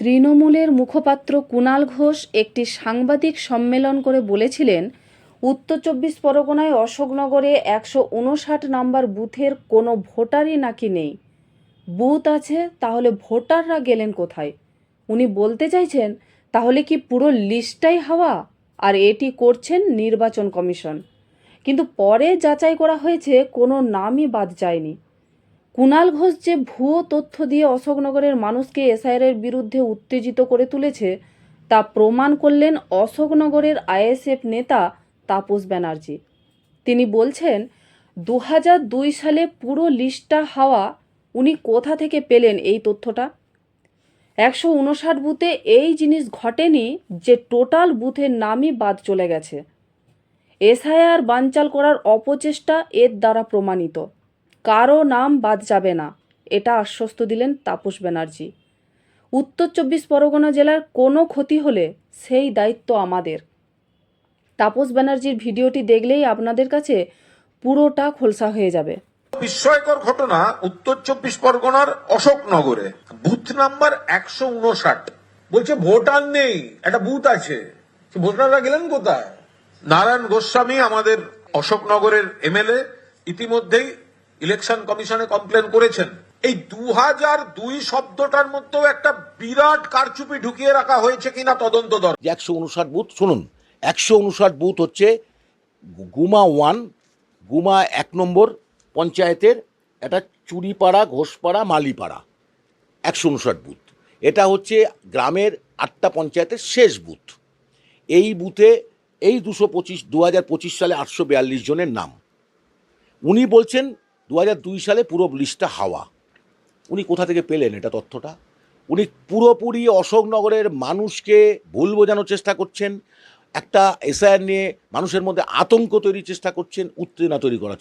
তৃণমূলের মুখপাত্র কুণাল ঘোষ একটি সাংবাদিক সম্মেলন করে বলেছিলেন, উত্তর ২৪ পরগনায় অশোকনগরে ১৫৯ নম্বর বুথের কোনো ভোটারই নাকি নেই। বুথ আছে, তাহলে ভোটাররা গেলেন কোথায়? উনি বলতে চাইছেন তাহলে কি পুরো লিস্টটাই হাওয়া? আর এটি করছেন নির্বাচন কমিশন। কিন্তু পরে যাচাই করা হয়েছে কোনো নামই বাদ যায়নি। কুণাল ঘোষ যে ভুয়ো তথ্য দিয়ে অশোকনগরের মানুষকে এসআইআরের বিরুদ্ধে উত্তেজিত করে তুলেছে তা প্রমাণ করলেন অশোকনগরের আইএসএফ নেতা তাপস ব্যানার্জি। তিনি বলছেন ২০০২ সালে পুরো লিস্টটা হাওয়া। উনি কোথা থেকে পেলেন এই তথ্যটা? ১৫৯ বুথে এই জিনিস ঘটেনি যে টোটাল বুথের নামই বাদ চলে গেছে। এসআইআর বানচাল করার অপচেষ্টা এর দ্বারা প্রমাণিত। কারো নাম বাদ যাবে না, এটা আশ্বস্ত দিলেন তাপস ব্যানার্জি। উত্তর ২৪ পরগনা জেলার কোনো ক্ষতি হলে সেই দায়িত্ব আমাদের। তাপস ব্যানার্জির ভিডিওটি দেখলেই আপনাদের কাছে পুরোটা খোলসা হয়ে যাবে। বিস্ময়কর ঘটনা উত্তর ২৪ পরগনার অশোকনগরে বুথ নাম্বার ১৫৯। বলছে ভোটার নেই, একটা বুথ আছে, ভোটাররা গেলেন কোথায়? নারায়ণ গোস্বামী আমাদের অশোকনগরের এমএলএ ইতিমধ্যেই ইলেকশন কমিশনে কমপ্লেন করেছেন। এই ২০০২ শব্দটার মধ্যেও একটা বিরাট কারচুপি ঢুকিয়ে রাখা হয়েছে কিনা তদন্ত দরকার। ১৫৯ বুথ শুনুন, ১৫৯ বুথ হচ্ছে গুমা 1, গুমা ১ নম্বর পঞ্চায়েতের এটা চুরিপাড়া, ঘোষপাড়া, মালিপাড়া ১৫৯ বুথ। এটা হচ্ছে গ্রামের ৮টা পঞ্চায়েতের শেষ বুথ। এই বুথে এই ২০২৫ সালে ৮৪২ জনের নাম। উনি বলছেন ২০০২ সালে পুরো লিস্টটা হাওয়া। উনি কোথা থেকে পেলেন এটা তথ্যটা? উনি পুরোপুরি অশোকনগরের মানুষকে ভুল বোঝানোর চেষ্টা করছেন, একটা এসআইআর নিয়ে মানুষের মধ্যে আতঙ্ক তৈরির চেষ্টা করছেন, উত্তেজনা তৈরি করার